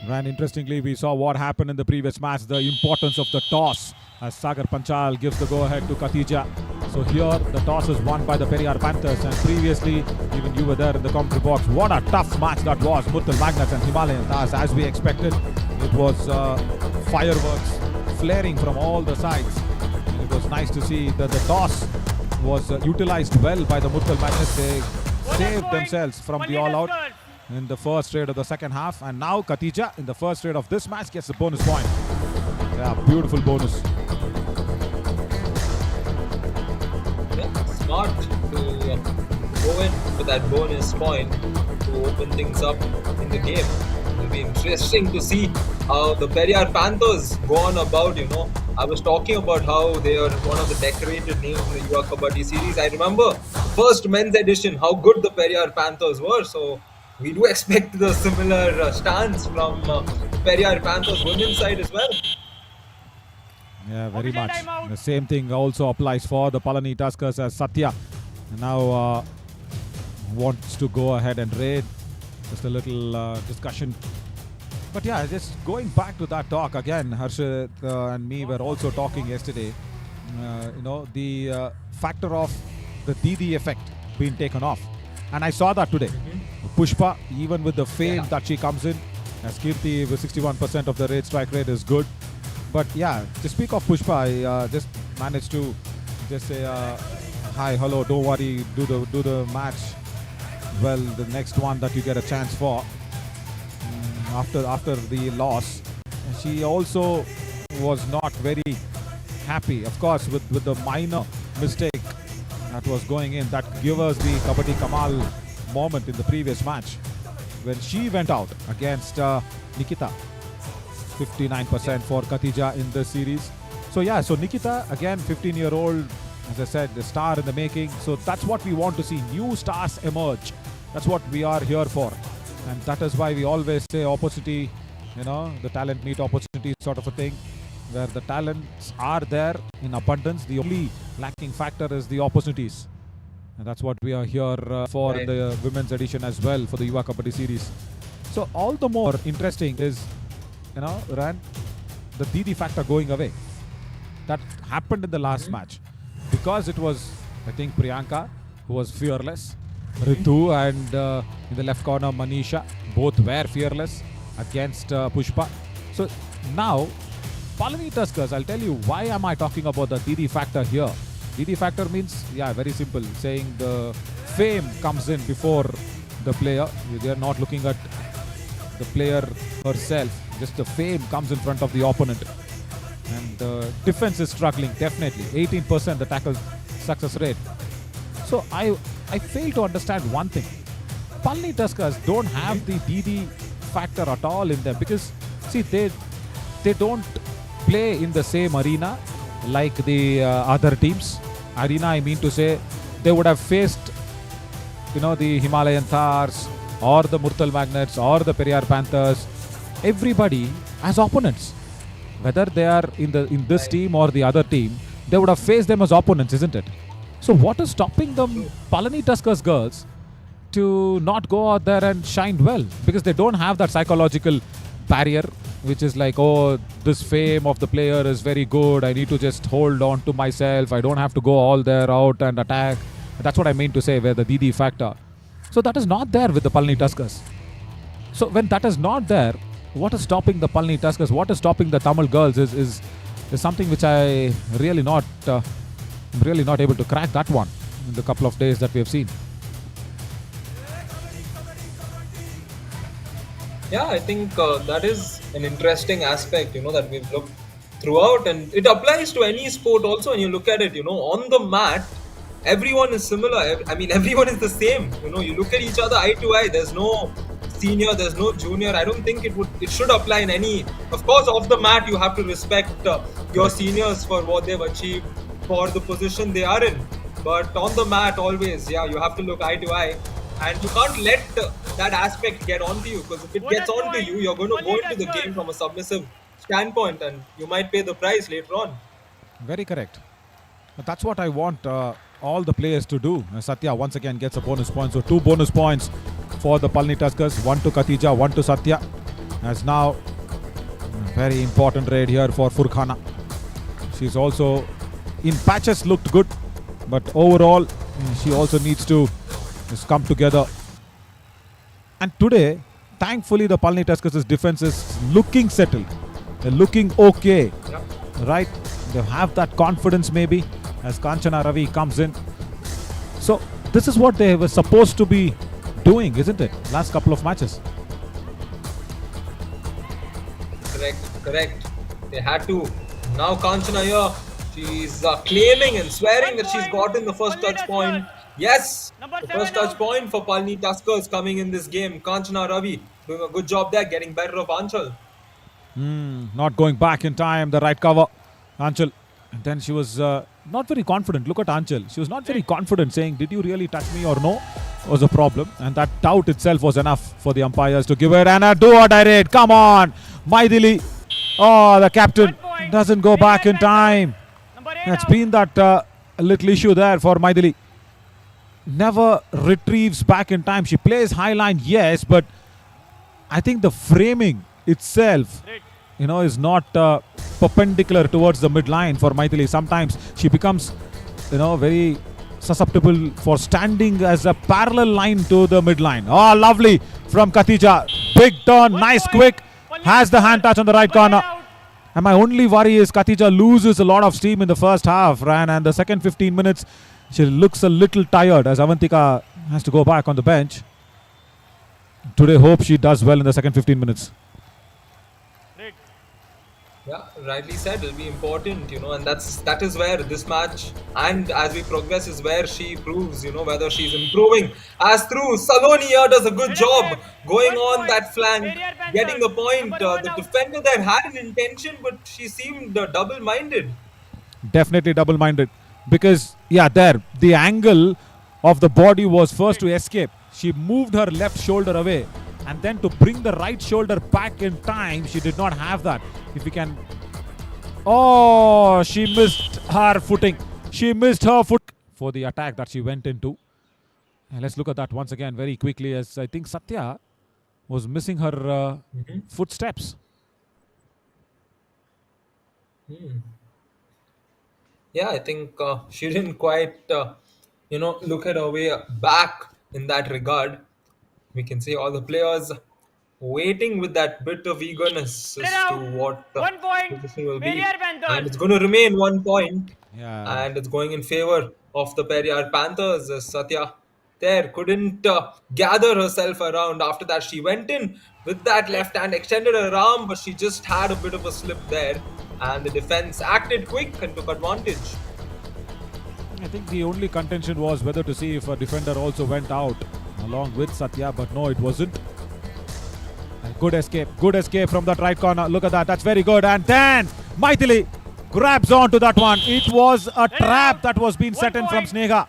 And interestingly, we saw what happened in the previous match, the importance of the toss, as Sagar Panchal gives the go-ahead to Khatija. So here, the toss is won by the Periyar Panthers, and previously, even you were there in the commentary box. What a tough match that was. Muttal Magnets and Himalayan Stars, as we expected. It was fireworks flaring from all the sides. And it was nice to see that the toss was utilized well by the Muttal Magnets. They saved themselves from the all-out in the first straight of the second half, and now Khatija in the first straight of this match gets the bonus point. Yeah, beautiful bonus. Yeah, smart to go in for that bonus point to open things up in the game. It'll be interesting to see how the Periyar Panthers go on about, I was talking about how they are one of the decorated names in the Yuva Kabaddi series. I remember first men's edition, how good the Periyar Panthers were. So we do expect the similar stance from Periyar Panthers women's side as well. Yeah, very much. The same thing also applies for the Palani Tuskers, as Satya now wants to go ahead and raid. Just a little discussion. But yeah, just going back to that talk again, Harshit and me were also talking yesterday. The factor of the Didi effect being taken off. And I saw that today. Pushpa, even with the fame that she comes in, as Kirti with 61% of the rate, strike rate is good. But yeah, to speak of Pushpa, I just managed to just say hi, hello, don't worry, do the match. Well, the next one that you get a chance for after the loss. She also was not very happy, of course, with the minor mistake that was going in. That gave us the Kabaddi Kamal moment in the previous match when she went out against Nikita. 59% for Khatija in this series. So yeah, so Nikita, again, 15-year-old, as I said, the star in the making. So that's what we want to see. New stars emerge. That's what we are here for. And that is why we always say opportunity, the talent meet opportunity sort of a thing, where the talents are there in abundance. The only lacking factor is the opportunities. And that's what we are here for in the women's edition as well, for the Yuva Kabaddi series. So all the more interesting is, Ran, the Didi factor going away. That happened in the last match. Because it was, I think, Priyanka who was fearless. Ritu and in the left corner, Manisha, both were fearless against Pushpa. So now, Palani Tuskers, I'll tell you why am I talking about the Didi factor here. Didi factor means, very simple, saying the fame comes in before the player. They are not looking at the player herself. Just the fame comes in front of the opponent. And the defense is struggling, definitely. 18% the tackle success rate. So I fail to understand one thing. Palani Tuskers don't have the DD factor at all in them, because, see, they don't play in the same arena like the other teams. Arena, I mean to say, they would have faced, the Himalayan Thars or the Murtal Magnets or the Periyar Panthers. Everybody as opponents. Whether they are in this team or the other team, they would have faced them as opponents, isn't it? So what is stopping the Palani Tuskers girls to not go out there and shine well? Because they don't have that psychological barrier, which is like, oh, this fame of the player is very good. I need to just hold on to myself. I don't have to go all there out and attack. That's what I mean to say, where the Didi factor. So that is not there with the Palani Tuskers. So when that is not there, what is stopping the Palani Tuskers? What is stopping the Tamil girls is something which I really not able to crack that one in the couple of days that we have seen. Yeah, I think that is an interesting aspect, that we've looked throughout, and it applies to any sport also. When you look at it, on the mat, everyone is similar. I mean, everyone is the same. You look at each other eye to eye. There's no senior, there's no junior. I don't think it should apply in any. Of course, off the mat, you have to respect your seniors for what they've achieved, for the position they are in. But on the mat, always, you have to look eye to eye. And you can't let that aspect get onto you, because if it gets onto you, you're going to go into the game from a submissive standpoint, and you might pay the price later on. Very correct. But that's what I want all the players to do. Satya once again gets a bonus point. So 2 bonus points for the Palani Tuskers. 1 to Khatija, 1 to Satya. As now, very important raid here for Furkhana. She's also in patches looked good, but overall she also needs to just come together. And today, thankfully, the Palani Tuskers' defense is looking settled. They're looking okay, right? They have that confidence maybe as Kanchana Ravi comes in. So this is what they were supposed to be doing, isn't it? Last couple of matches. Correct. They had to. Now Kanchana here, she's claiming and swearing that she's gotten the first touch point. Yes, the first touch point for Palani Tuskers coming in this game. Kanchana Ravi doing a good job there, getting better of Anchal. Not going back in time, the right cover. Anchal. And then she was not very confident. Look at Anchal. She was not very confident, saying, did you really touch me or no? Was a problem. And that doubt itself was enough for the umpires to give it. And a do or die raid. Come on. Maidili. Oh, the captain doesn't go back in time. It's been that little issue there for Maidili. Never retrieves back in time. She plays high line, yes, but I think the framing itself, is not perpendicular towards the midline for Maithili. Sometimes she becomes, very susceptible for standing as a parallel line to the midline. Oh, lovely from Khatija. Big turn, nice, quick. Has the hand touch on the right corner. And my only worry is Khatija loses a lot of steam in the first half, Ran, and the second 15 minutes, she looks a little tired as Avantika has to go back on the bench. Today, hope she does well in the second 15 minutes. Yeah, rightly said. It'll be important, and that is where this match and as we progress is where she proves, whether she's improving. As through Salonia does a good job going on that flank, getting the point. The defender there had an intention, but she seemed double-minded. Definitely double-minded, because there the angle of the body was first to escape. She moved her left shoulder away, and then to bring the right shoulder back in time, she did not have that. If we can... Oh, she missed her footing. She missed her foot for the attack that she went into. And let's look at that once again very quickly, as I think Satya was missing her footsteps. Yeah, I think she didn't quite, look at her way back in that regard. We can see all the players waiting with that bit of eagerness as to what the position will be. And it's going to remain 1 point. Yeah. And it's going in favor of the Periyar Panthers. As Satya there couldn't gather herself around. After that, she went in with that left hand, extended her arm, but she just had a bit of a slip there. And the defense acted quick and took advantage. I think the only contention was whether to see if a defender also went out along with Satya, but no, it wasn't. And good escape from that right corner. Look at that, that's very good. And then Maithili grabs onto that one. It was a trap that was being set in from Sneha.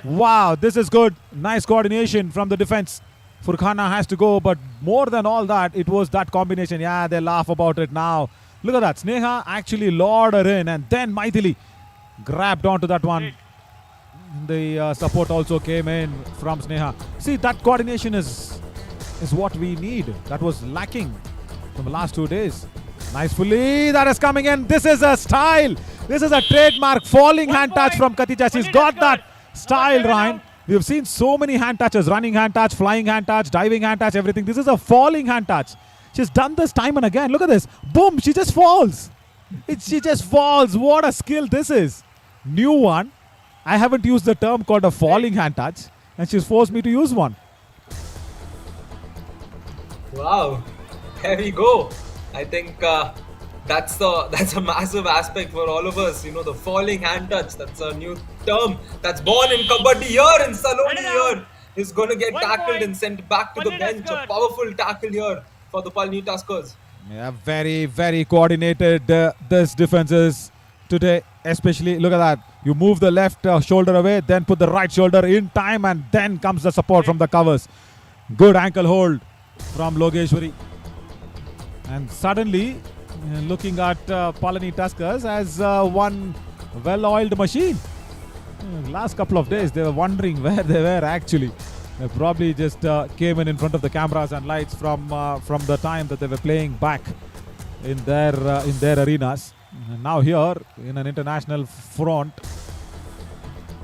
Wow, this is good. Nice coordination from the defense. Furkhana has to go, but more than all that, it was that combination. Yeah, they laugh about it now. Look at that. Sneha actually lured her in, and then Maithili grabbed onto that one. The support also came in from Sneha. See, that coordination is what we need. That was lacking from the last 2 days. Nicely, that is coming in. This is a style. This is a trademark falling hand touch from Khatija. She's got that style, Ryan. We have seen so many hand touches. Running hand touch, flying hand touch, diving hand touch, everything. This is a falling hand touch. She's done this time and again. Look at this. Boom, she just falls. She just falls. What a skill this is. New one. I haven't used the term called a falling hand touch, and she's forced me to use one. Wow, there we go. I think that's a massive aspect for all of us. The falling hand touch. That's a new term that's born in Kabaddi here in Saloni here. Is going to get tackled and sent back to the bench. A powerful tackle here for the Palani Tuskers. Yeah, very, very coordinated this defense is today. Especially, look at that. You move the left shoulder away, then put the right shoulder in time, and then comes the support from the covers. Good ankle hold from Logeshwari. And suddenly, looking at Palani Tuskers as one well-oiled machine. Last couple of days, they were wondering where they were actually. They probably just came in front of the cameras and lights from the time that they were playing back in their arenas. And now here in an international front,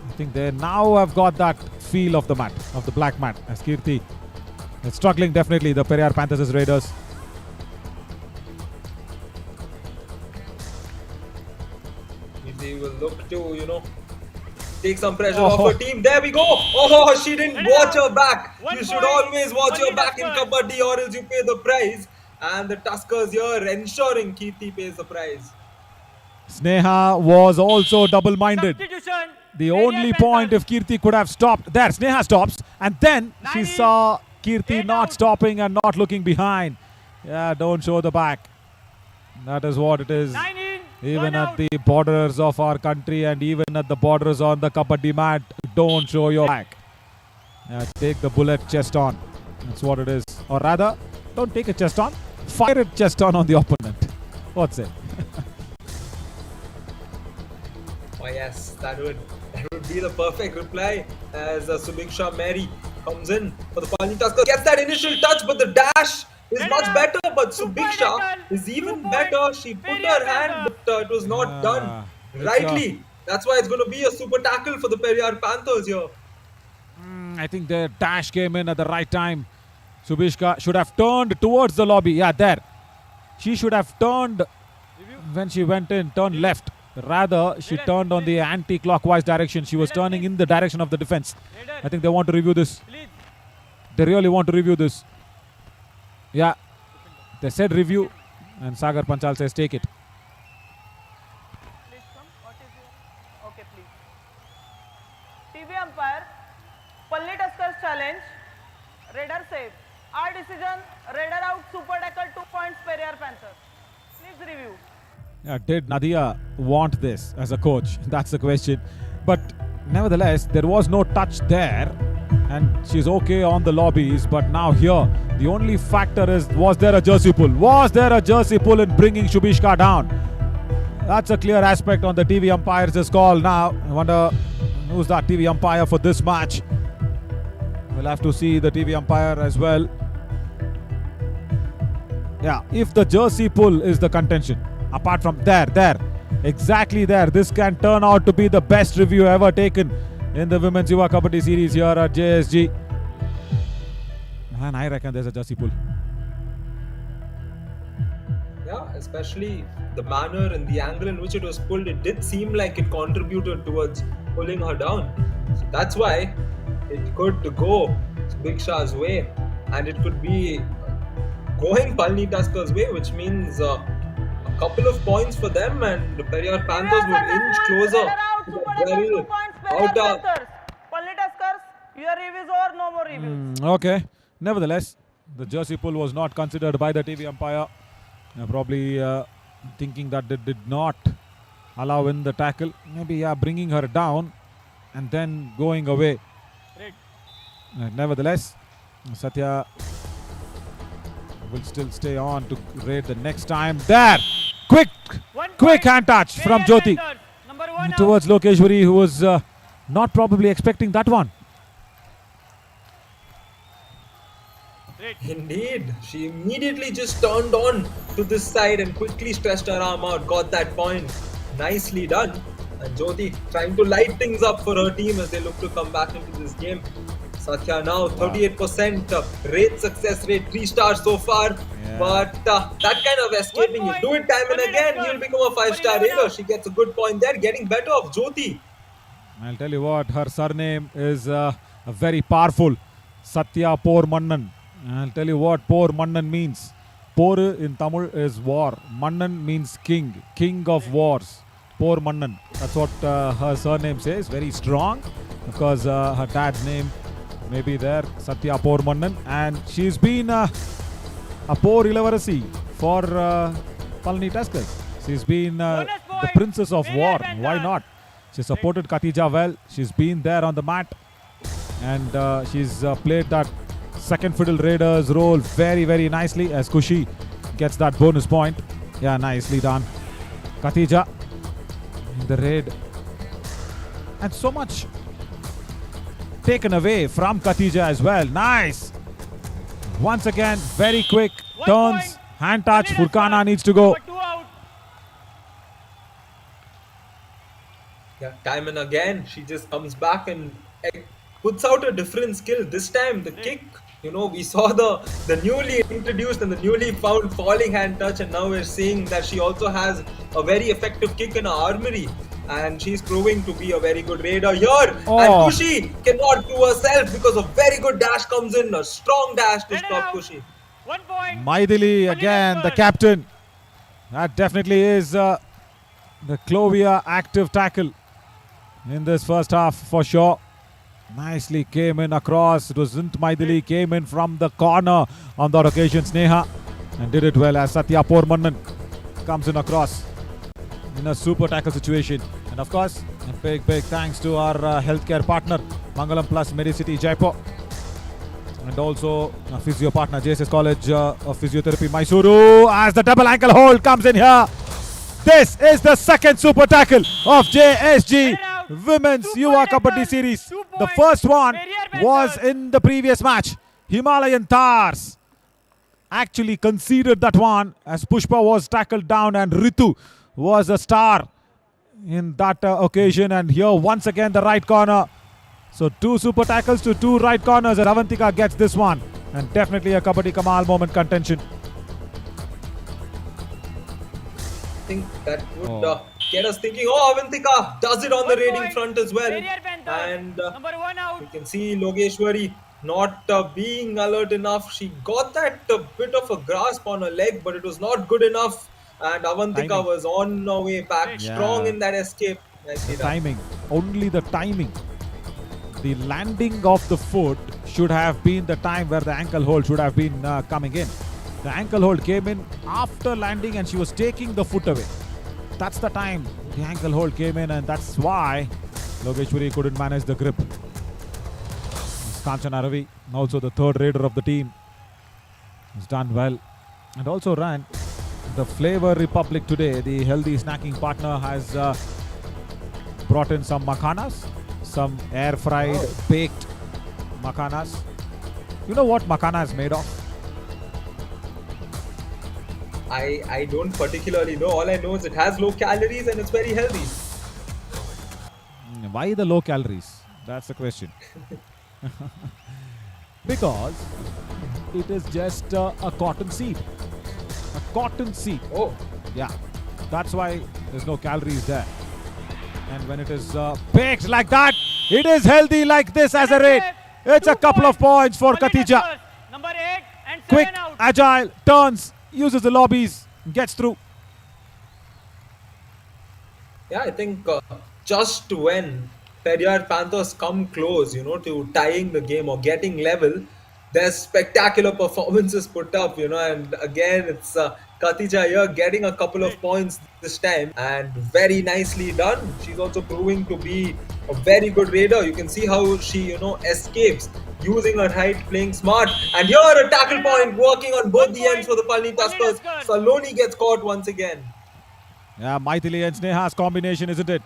I think they now have got that feel of the mat, of the black mat. As Kirti is struggling definitely, the Periyar Panthers' Raiders. They will look to, take some pressure off her team. There we go. Oh, she didn't watch her back. You should always watch your back in Kabaddi or else you pay the price. And the Tuskers here ensuring Kirti pays the price. Sneha was also double-minded. The only point if Kirti could have stopped. There, Sneha stops. And then she saw Kirti not stopping and not looking behind. Yeah, don't show the back. That is what it is. Even at the borders of our country and even at the borders on the Kabaddi mat, don't show your back. Take the bullet chest on. That's what it is. Or rather, don't take a chest on. Fire it chest on the opponent. What's it? Oh yes, that would be the perfect reply as Subiksha Mary comes in for the Palni Tusker. Gets that initial touch, but the dash is much better. But Subiksha is even better. She put her hand, but it was not done rightly. That's why it's going to be a super tackle for the Periyar Panthers here. I think the dash came in at the right time. Subishka should have turned towards the lobby. Yeah, there. She should have turned when she went in, turned left. Rather, she turned on the anti-clockwise direction. She was turning in the direction of the defense. I think they want to review this. They really want to review this. Yeah, they said review, and Sagar Panchal says take it. Please come. What is your... Okay, please. TV umpire, Palni Tuskers challenge, Raider save. Our decision, Raider out, super tackle, 2 points, Periyar Panthers. Please review. Yeah, did Nadia want this as a coach? That's the question. But nevertheless, there was no touch there. And she's okay on the lobbies, but now here, the only factor is, was there a jersey pull? Was there a jersey pull in bringing Shubishka down? That's a clear aspect on the TV umpire's call now. I wonder who's that TV umpire for this match. We'll have to see the TV umpire as well. Yeah, if the jersey pull is the contention, apart from there, exactly there, this can turn out to be the best review ever taken in the Women's Yuva Kabaddi series here at JSG. And I reckon there's a jersey pull. Yeah, especially the manner and the angle in which it was pulled, it did seem like it contributed towards pulling her down. So that's why it could go Subiksha's way, and it could be going Palni Tuskers' way, which means a couple of points for them, and the Periyar Panthers would inch closer to the very outer. Palni Tuskers, your reviews or no more reviews? Okay. Nevertheless, the jersey pull was not considered by the TV umpire. Probably thinking that they did not allow in the tackle. Maybe bringing her down and then going away. Nevertheless, Satya will still stay on to raid the next time. There! Quick hand touch from Jyoti towards Lokeshwari, who was not probably expecting that one. Indeed, she immediately just turned on to this side and quickly stretched her arm out, got that point. Nicely done. And Jyoti trying to light things up for her team as they look to come back into this game. Satya now 38% rate success rate, 3 stars so far. Yeah. But that kind of escaping, you do it time and again, you'll become a 5-star raider. She gets a good point there, getting better of Jyoti. I'll tell you what, her surname is a very powerful, Satya Por Mannan. I'll tell you what Por Mannan means. Por in Tamil is war. Mannan means king, king of wars. Por Mannan. That's what her surname says. Very strong, because her dad's name may be there, Satya Por Mannan. And she's been a Por Ilavarasi for Palni Tuskers. She's been the princess of war. Why not? She supported Khatija well. She's been there on the mat. And she's played that second fiddle Raiders role very, very nicely as Kushi gets that bonus point. Yeah, nicely done. Khatija in the raid. And so much taken away from Khatija as well. Nice. Once again, very quick turns, hand touch. Furkana needs to go. Yeah, time and again, she just comes back and puts out a different skill. This time, the kick. You know, we saw the newly introduced and the newly found falling hand touch, and now we're seeing that she also has a very effective kick in her armory. And she's proving to be a very good raider here. And Kushi cannot do herself because a very good dash comes in. A strong dash to stop Kushi. 1 point. Maithili again, the captain. That definitely is the Clovia active tackle in this first half for sure. Nicely came in across. It wasn't Maithili, came in from the corner on that occasion. Sneha and did it well as Satya Pormannan comes in across in a super tackle situation. And of course, a big thanks to our healthcare partner Mangalam Plus Medicity Jaipur, and also a physio partner JSG College of Physiotherapy Mysuru, as the double ankle hold comes in here. This is the second super tackle of JSG Women's Yuva Kabaddi Series. The first one was in the previous match. Himalayan Thars actually conceded that one as Pushpa was tackled down and Ritu was a star in that occasion. And here once again the right corner. So 2 super tackles to 2 right corners, and Avantika gets this one. And definitely a Kabaddi Kamal moment contention. I think that would get us thinking, Avantika does it on the raiding front as well. And Number 1 out. you can see Logeshwari not being alert enough. She got that bit of a grasp on her leg, but it was not good enough. And Avantika was on her way back, strong in that escape. Nicely done. Timing, only the timing. The landing of the foot should have been the time where the ankle hold should have been coming in. The ankle hold came in after landing and she was taking the foot away. That's the time the ankle hold came in, and that's why Logeshwari couldn't manage the grip. Kanchana Ravi, also the third raider of the team, has done well and also ran. The Flavor Republic today, the healthy snacking partner, has brought in some makhanas, some air fried baked makhanas. You know what makhana is made of? I don't particularly know. All I know is it has low calories and it's very healthy. Why the low calories? That's the question. Because it is just a cotton seed. A cotton seed. Oh. Yeah. That's why there's no calories there. And when it is baked like that, it is healthy like this as a rate. It's a couple of points for Khatija. Number 8 and 7 Quick, out. agile, turns, uses the lobbies, gets through. Yeah, I think just when Periyar Panthers come close, to tying the game or getting level, there's spectacular performances put up, and again, it's Khatija here getting a couple of points this time, and very nicely done. She's also proving to be a very good raider. You can see how she, escapes using her height, playing smart. And here a tackle point working on both the ends for the Palni Tuskers. Saloni gets caught once again. Yeah, Maithili and Sneha's combination, isn't it?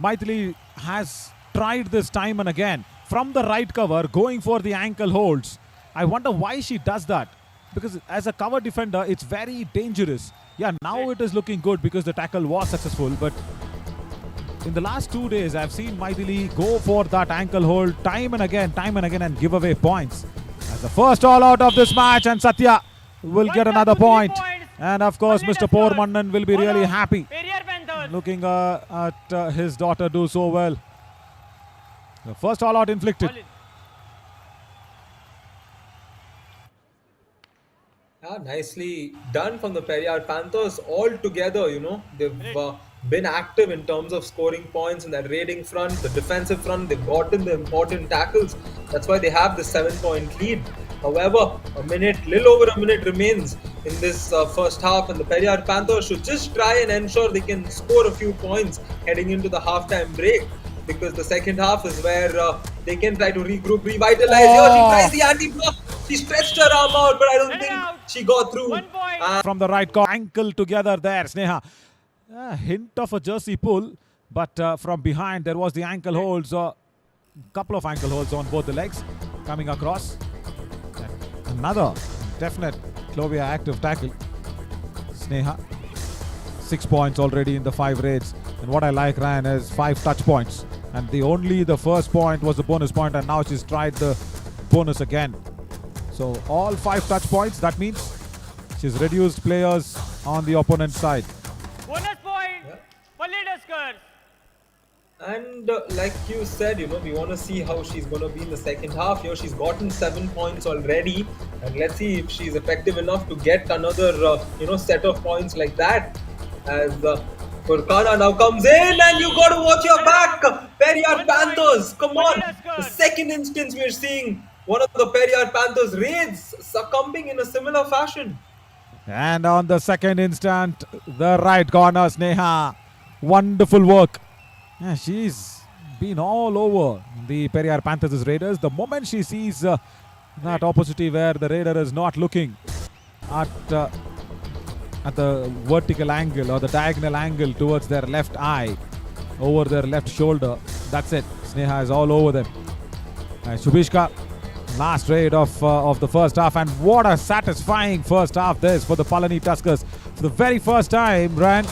Maithili has tried this time and again from the right cover, going for the ankle holds. I wonder why she does that. Because as a cover defender, it's very dangerous. Yeah, now it is looking good because the tackle was successful. But in the last 2 days, I've seen Maithili go for that ankle hold time and again and give away points. As the first all out of this match, and Satya will get another point. And of course, Mr. Pormannan will be really happy looking at his daughter do so well. The first all out inflicted. Yeah, nicely done from the Periyar Panthers. All together, they've been active in terms of scoring points in that raiding front, the defensive front. They've gotten the important tackles. That's why they have the 7-point lead. However, little over a minute remains in this first half, and the Periyar Panthers should just try and ensure they can score a few points heading into the halftime break, because the second half is where they can try to regroup, revitalize. Here she tries the anti-block. She stretched her arm out, but I don't think she got through. From the right corner, ankle together there, Sneha. A hint of a jersey pull, but from behind there was the ankle holds. couple of ankle holds on both the legs. Coming across. Another definite Clovia active tackle. Sneha. 6 points already in the 5 raids. And what I like, Ryan, is 5 touch points. And the first point was the bonus point, and now she's tried the bonus again. So all 5 touch points, that means she's reduced players on the opponent's side. Bonus point, Palli Tuskers. And like you said, we want to see how she's going to be in the second half. Here, she's gotten 7 points already, and let's see if she's effective enough to get another, set of points like that. As Furkana now comes in, and you got to watch your back. Periyar Panthers, come on! The second instance we're seeing one of the Periyar Panthers raids succumbing in a similar fashion. And on the second instant, the right corner, Sneha. Wonderful work. Yeah, she's been all over the Periyar Panthers' raiders. The moment she sees that opportunity where the raider is not looking at the vertical angle or the diagonal angle towards their left eye, over their left shoulder, that's it. Sneha is all over them. Shubishka, last raid of the first half, and what a satisfying first half this for the Palani Tuskers. For the very first time, Ryan,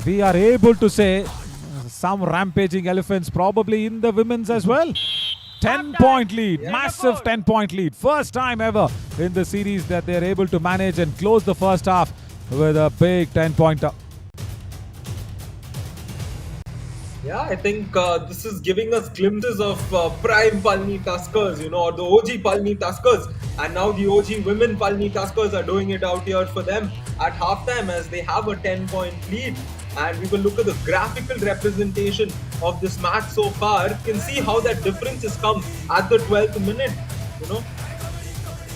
we are able to say some rampaging elephants probably in the women's as well. 10-point lead, massive 10-point lead. First time ever in the series that they're able to manage and close the first half with a big 10-pointer. Yeah, I think this is giving us glimpses of prime Palani Tuskers, or the OG Palani Tuskers. And now the OG women Palani Tuskers are doing it out here for them at halftime as they have a 10-point lead. And we will look at the graphical representation of this match so far. You can see how that difference has come at the 12th minute,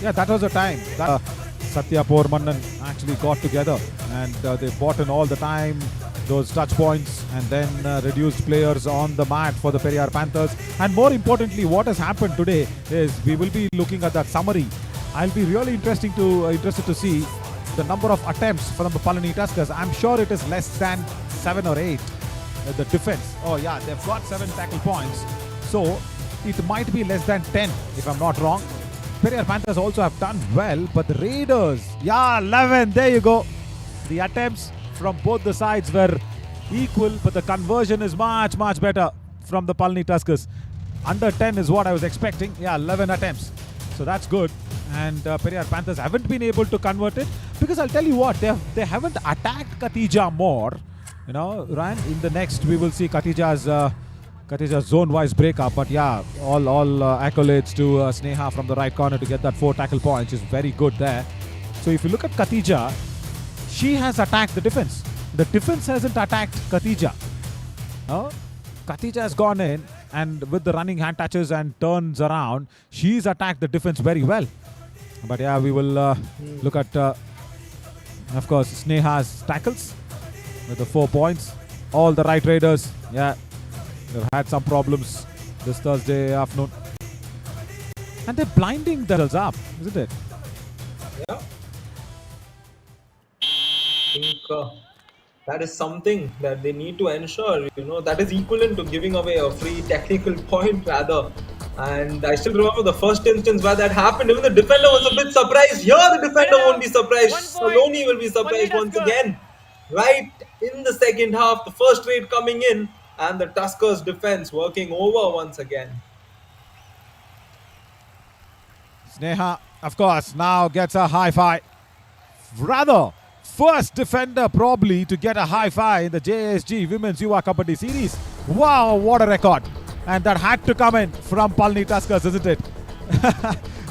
Yeah, that was the time that Satya Pormannan actually got together, and they bought in all the time those touch points and then reduced players on the mat for the Periyar Panthers. And more importantly, what has happened today is we will be looking at that summary. I'll be really interested to see the number of attempts from the Palani Tuskers. I'm sure it is less than 7 or 8. The defense. Oh yeah, they've got 7 tackle points. So it might be less than 10 if I'm not wrong. Periyar Panthers also have done well, but the Raiders, 11, there you go. The attempts from both the sides were equal, but the conversion is much, much better from the Palani Tuskers. Under 10 is what I was expecting. 11 attempts. So that's good. And Periyar Panthers haven't been able to convert it because I'll tell you what, they haven't attacked Khatija more. Ryan, in the next we will see Khatija's zone-wise breakup. But all accolades to Sneha from the right corner to get that 4 tackle points is very good there. So if you look at Khatija, she has attacked the defense. The defense hasn't attacked Khatija. Khatija has gone in and with the running hand touches and turns around, she's attacked the defense very well. But we will look at, of course, Sneha's tackles with the 4 points. All the right raiders, they've had some problems this Thursday afternoon. And they're blinding themselves up, isn't it? Yeah. I think that is something that they need to ensure, that is equivalent to giving away a free technical point rather. And I still remember the first instance where that happened. Even the defender was a bit surprised. Here the defender won't be surprised. Saloni will be surprised once again. Right in the second half, the first raid coming in and the Tuskers defense working over once again. Sneha, of course, now gets a high five. Rather, first defender probably to get a high five in the JSG Women's Yuva Kabaddi series. Wow, what a record. And that had to come in from Palani Tuskers, isn't it?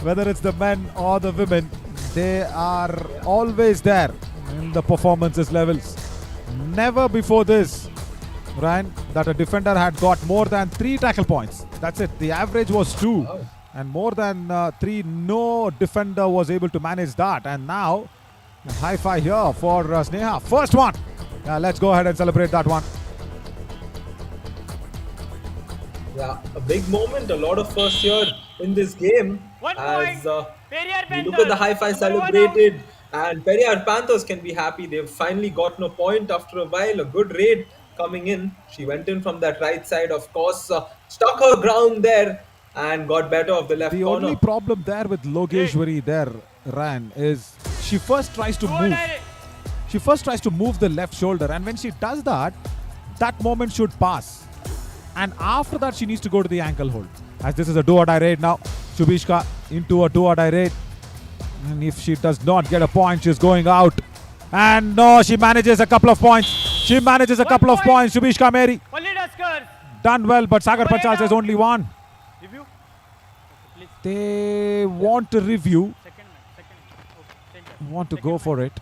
Whether it's the men or the women, they are always there in the performances levels. Never before this, Ryan, that a defender had got more than 3 tackle points. That's it. The average was 2. Wow. And more than 3, no defender was able to manage that. And now, a high five here for Sneha. First one. Let's go ahead and celebrate that one. Yeah, a big moment, a lot of first here in this game. As we look at the high five celebrated, and Periyar Panthers can be happy. They've finally gotten a point after a while, a good raid. coming in. She went in from that right side, of course, stuck her ground there and got better of the left The only corner. problem there with Logeshwari there, Ran, is she first tries to move. She first tries to move the left shoulder, and when she does that, that moment should pass. And after that, she needs to go to the ankle hold. As this is a do-or-die raid now. Shubishka into a do-or-die raid. And if she does not get a point, she's going out. And no, she manages a couple of points. She manages a couple of points. Shubishka Mary. Done well, but Sagar Panchal says only one. Review. They want to review. Want to go for it.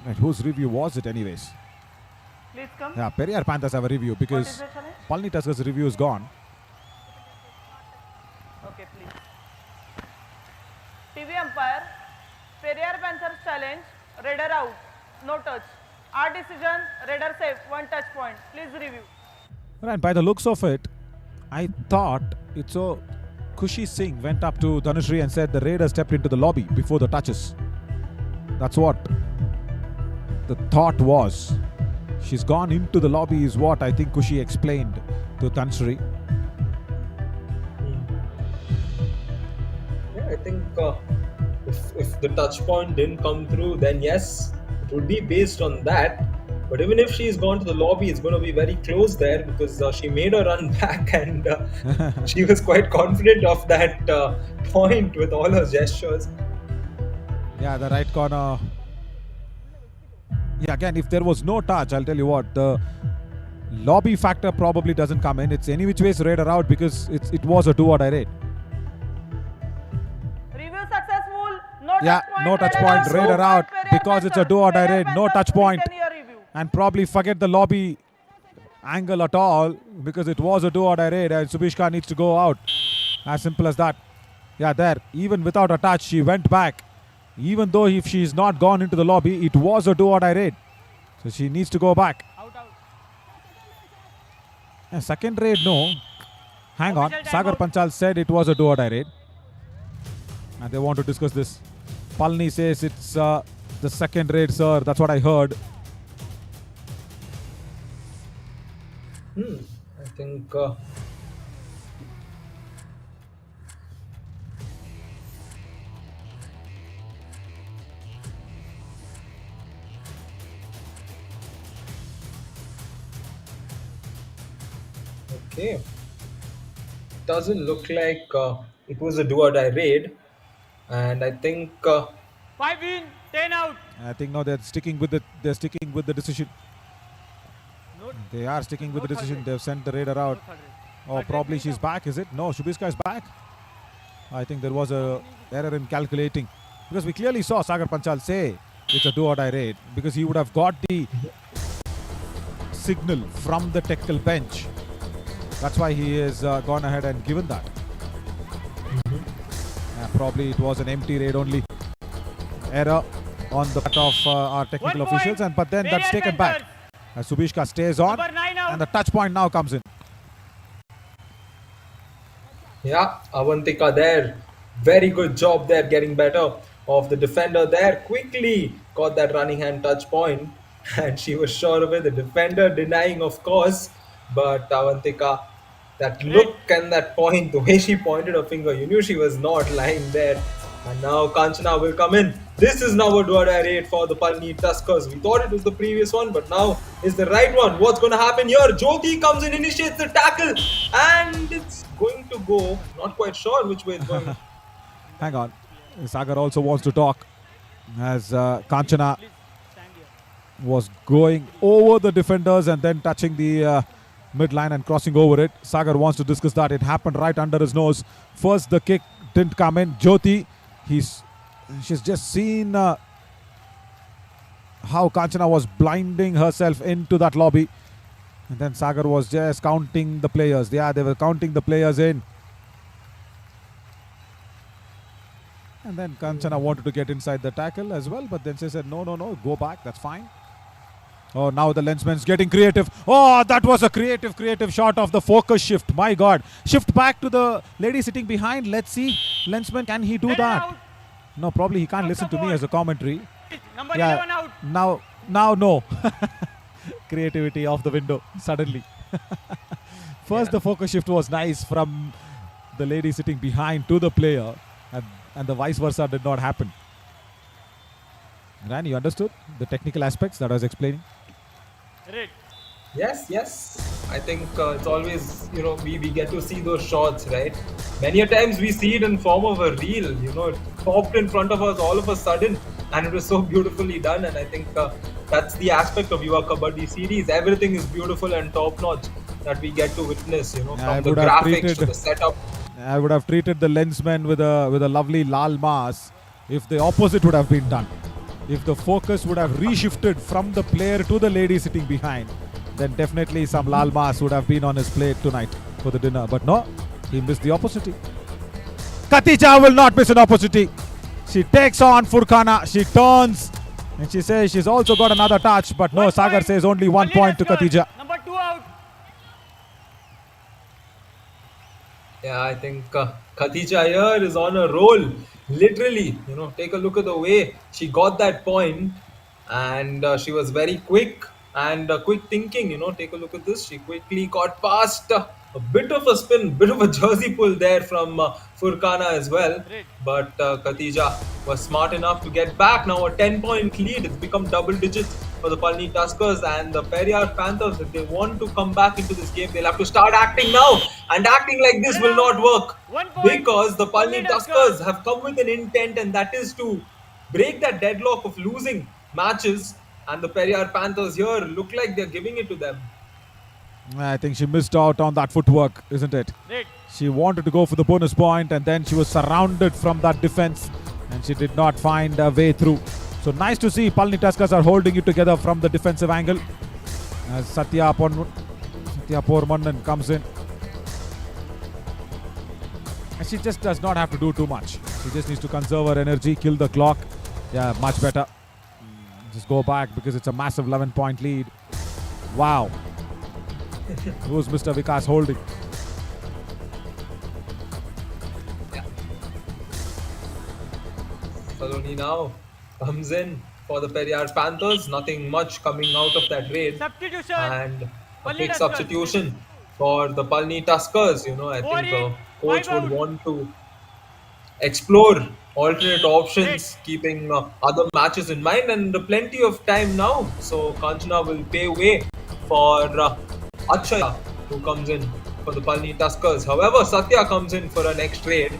Right, whose review was it anyways? Please come. Yeah, Periyar Panthers have a review What because is the challenge? Palni Tuskers' review is gone. Okay, please. TV umpire, Periyar Panthers challenge, Raider out, no touch. Our decision, Raider safe, 1 touch point. Please review. Right, by the looks of it, I thought it's so. Kushi Singh went up to Dhanushri and said the Raider stepped into the lobby before the touches. That's what the thought was. She's gone into the lobby is what I think Kushi explained to Dhanushri. Yeah, I think if the touch point didn't come through, then yes, it would be based on that. But even if she's gone to the lobby, it's going to be very close there because she made a run back and she was quite confident of that point with all her gestures. Yeah, the right corner. Yeah, again, if there was no touch, I'll tell you what, the lobby factor probably doesn't come in. It's any which ways Raider out because it was a do-or-die raid. Review successful, no Yeah, touch point. no touch Raider point, out, Raider no out point, because it's a Periyar do-or-die Panthers, raid, no Periyar touch Panthers, point. return your review. And probably forget the lobby angle at all because it was a do-or-die raid and Subishka needs to go out. As simple as that. Yeah, there, even without a touch, she went back. Even though if she's not gone into the lobby, it was a do-or-die raid. So she needs to go back. Out. Yeah, second raid, no. Hang on. Official Sagar timeout. Panchal said it was a do-or-die raid. And they want to discuss this. Palni says it's the second raid, sir. That's what I heard. I think okay. Doesn't look like it was a do or die raid, and I think 5 in, 10 out. I think no, they're sticking with the decision. No, They are sticking with No the third decision. raid. They've sent the raider out. third raid. Or Third probably raid she's out. back, is it? No, Shubishka is back. I think there was a error in calculating. Because we clearly saw Sagar Panchal say it's a do or die raid. Because he would have got the signal from the technical bench. That's why he has gone ahead and given that. Probably it was an empty raid only. Error on the part of our technical 1 point. officials. But then that's Periyar taken back. Panthers. As Subishka stays on. Number 9 out. And the touch point now comes in. yeah, Avantika there. Very good job there, getting better of the defender there. Quickly got that running hand touch point, and she was sure of it. The defender denying, of course, but Avantika, that look and that point, the way she pointed her finger, you knew she was not lying there. And now Kanchana will come in. This is now a do-or-die raid for the Palni Tuskers. We thought it was the previous one, but now is the right one. What's going to happen here? Jyoti comes in, initiates the tackle, and it's going to go. Not quite sure which way it's going. Hang on. Sagar also wants to talk. As Kanchana Please stand here. was going over the defenders and then touching the midline and crossing over it. Sagar wants to discuss that. It happened right under his nose. First, the kick didn't come in. Jyoti, she's just seen how Kanchana was blinding herself into that lobby. And then Sagar was just counting the players. Yeah, they were counting the players in. And then Kanchana wanted to get inside the tackle as well, but then she said, no, go back, that's fine. Oh, now the lensman's getting creative. Oh, that was a creative shot of the focus shift. My God. Shift back to the lady sitting behind. Let's see. Lensman, can he do Raider that? out. No, probably he can't listen to me as a commentary. Number 11 out. Now, no. Creativity off the window suddenly. First, the focus shift was nice from the lady sitting behind to the player, and the vice versa did not happen. Ran, you understood the technical aspects that I was explaining? Red. Yes. I think it's always, we get to see those shots, right? Many a times we see it in form of a reel, it popped in front of us all of a sudden, and it was so beautifully done. And I think that's the aspect of Yuva Kabaddi series. Everything is beautiful and top notch that we get to witness, from the graphics to the setup. I would have treated the lensman with a lovely lal mas if the opposite would have been done. If the focus would have reshifted from the player to the lady sitting behind, then definitely some lal mas would have been on his plate tonight for the dinner. But no, he missed the opportunity. Khatija will not miss an opportunity. She takes on Furkana. She turns and she says she's also got another touch. But no, Sagar says only 1 point to Khatija. Number 2 out. Yeah, I think Khatija here is on a roll. Literally, take a look at the way she got that point, and she was very quick and quick thinking. Take a look at this. She quickly got past a bit of a spin, bit of a jersey pull there from Furkana as well. But Khatija was smart enough to get back. Now a 10-point lead. It's become double digits for the Palni Tuskers and the Periyar Panthers. If they want to come back into this game, they'll have to start acting now. And acting like this will not work. 1 point. Because the Palni Tuskers have come with an intent, and that is to break that deadlock of losing matches. And the Periyar Panthers here look like they're giving it to them. I think she missed out on that footwork, isn't it? Red. She wanted to go for the bonus point, and then she was surrounded from that defense, and she did not find a way through. So nice to see Palni Tuskers are holding it together from the defensive angle. As Satya Pormannan comes in. And she just does not have to do too much. She just needs to conserve her energy, kill the clock. Yeah, much better. Just go back because it's a massive 11-point lead. Wow. Who's Mr. Vikas holding? Saloni now comes in for the Periyar Panthers. Nothing much coming out of that raid. Substitution. And a Palni big Tuskers. substitution for the Palni Tuskers. I think the coach would want to explore alternate options, keeping other matches in mind, and plenty of time now. So Kanchana will pay way for Akshaya, who comes in for the Palni Tuskers. However, Satya comes in for an extra raid,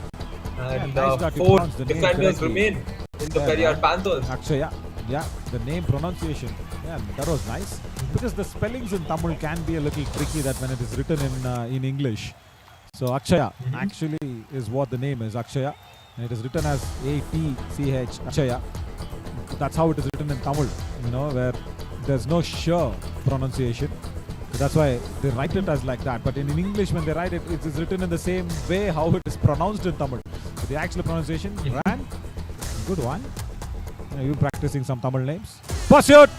and nice that you 4 pronounced the name defenders correctly. remain in the Periyar Panthers. Akshaya. Yeah, the name pronunciation. Yeah, that was nice. Because the spellings in Tamil can be a little tricky that when it is written in English. So Akshaya actually is what the name is, Akshaya. And it is written as A-T-C-H, Akshaya. That's how it is written in Tamil, where there's no sure pronunciation. So that's why they write it as like that. But in English, when they write it, it is written in the same way how it is pronounced in Tamil. So the actual pronunciation, Ran, good one. Are you practicing some Tamil names? Pursuit!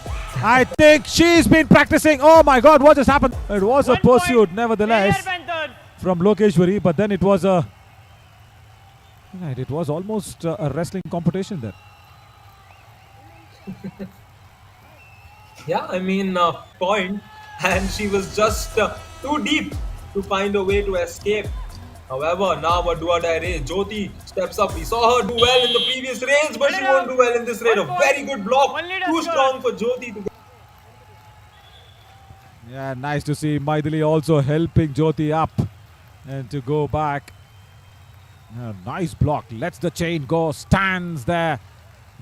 I think she's been practicing. Oh my God, what just happened? It was a 1 point. pursuit, nevertheless, Periyar Panthers. from Lokeshwari, but then it was a... Right, it was almost a wrestling competition there. Yeah, I mean, point, and she was just too deep to find a way to escape. However, now a do-or-die raid. Jyoti steps up. We saw her do well in the previous raids, but she won't do well in this raid. A very good block. Too strong for Jyoti to get. Yeah, nice to see Maithili also helping Jyoti up and to go back. Nice block. Lets the chain go. Stands there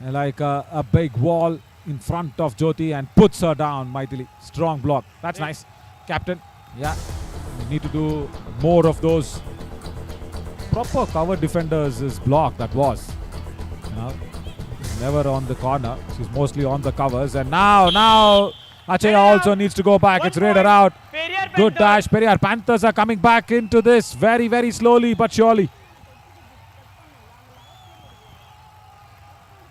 like a big wall in front of Jyoti and puts her down. Maithili. Strong block. That's nice. Captain. Yeah. We need to do more of those. Proper cover defenders is block that was. Never on the corner. She's mostly on the covers. And now Achaya also needs to go back. 1 It's Raider point. out. Periyar Good Panthers. dash. Periyar Panthers are coming back into this very, very slowly but surely.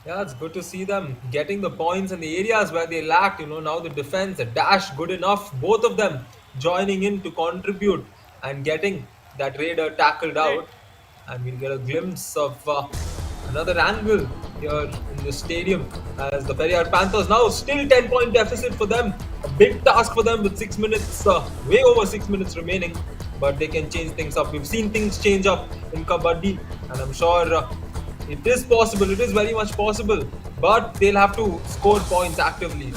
Yeah, it's good to see them getting the points in the areas where they lacked. Now the defense, the dash, good enough. Both of them joining in to contribute and getting that raider tackled out. And we'll get a glimpse of another angle here in the stadium as the Periyar Panthers now still 10-point deficit for them. A big task for them with 6 minutes, way over 6 minutes remaining. But they can change things up. We've seen things change up in Kabaddi, and I'm sure it is possible. It is very much possible. But they'll have to score points actively.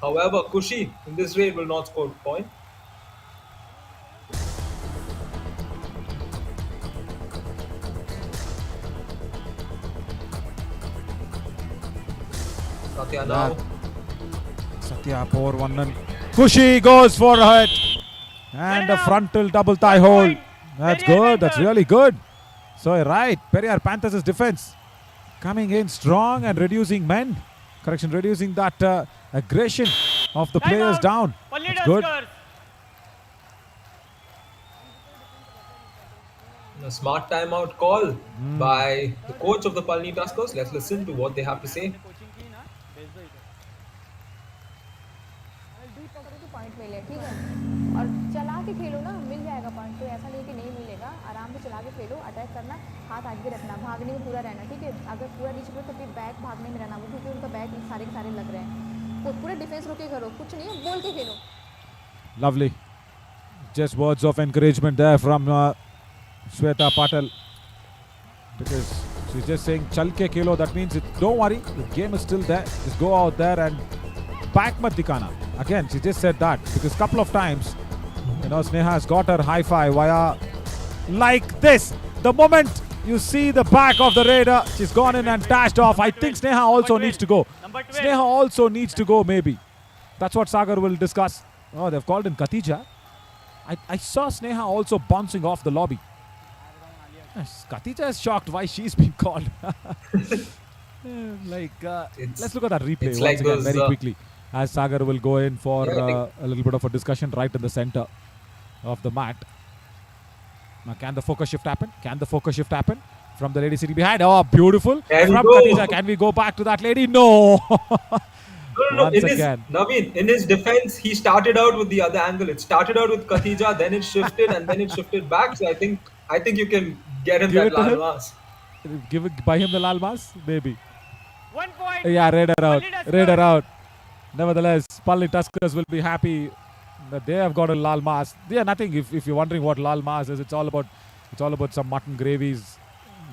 However, Kushi in this raid will not score point. Satya now. Satya poor one and Kushi goes for it. And the frontal double thigh hold. That's good. That's really good. So right, Periyar Panthers' defense coming in strong and reducing men. Correction, reducing that aggression of the players down. That's good. A smart timeout call by the coach of the Palni Tuskers. Let's listen to what they have to say. Point मिले ठीक है और चला के खेलो ना मिल जाएगा point तो ऐसा नहीं कि नहीं मिलेगा आराम से चला के खेलो अटैक करना हाथ आगे रखना भागने में पूरा रहना ठीक है अगर पूरा नीचे तो फिर बैक भागने में रहना वो क्योंकि उनका बैक सारे के सारे लग रहे हैं तो पूरा डिफेंस रोके करो कुछ नहीं है बोल के खेलो Lovely. Just words of encouragement there from Shweta Patel because she's just saying chal ke khelo. That means don't worry, the game is still there. Just go out there and back mat dikana. Again, she just said that because couple of times, Sneha has got her high five via like this. The moment you see the back of the raider, she's gone in and dashed off. I think Sneha also needs to go. Sneha also needs to go maybe. That's what Sagar will discuss. Oh, they've called in Khatija. I saw Sneha also bouncing off the lobby. Yes, Khatija is shocked why she's been called. Let's look at that replay once like again those, very quickly. As Sagar will go in for a little bit of a discussion right in the center of the mat. Now, can the focus shift happen? Can the focus shift happen? From the lady sitting behind. Oh, beautiful. From Khatija. Can we go back to that lady? No. No. Once again. Naveen, in his defense, he started out with the other angle. It started out with Khatija, then it shifted, and then it shifted back. So I think you can get him that Lal Mas. Buy him the Lal Mas? Maybe. 1 point. Yeah, Raider out. Raider out. Nevertheless, Palni Tuskers will be happy that they have got a Lal Mas. Yeah, nothing. If you're wondering what Lal Mas is, it's all about some mutton gravies.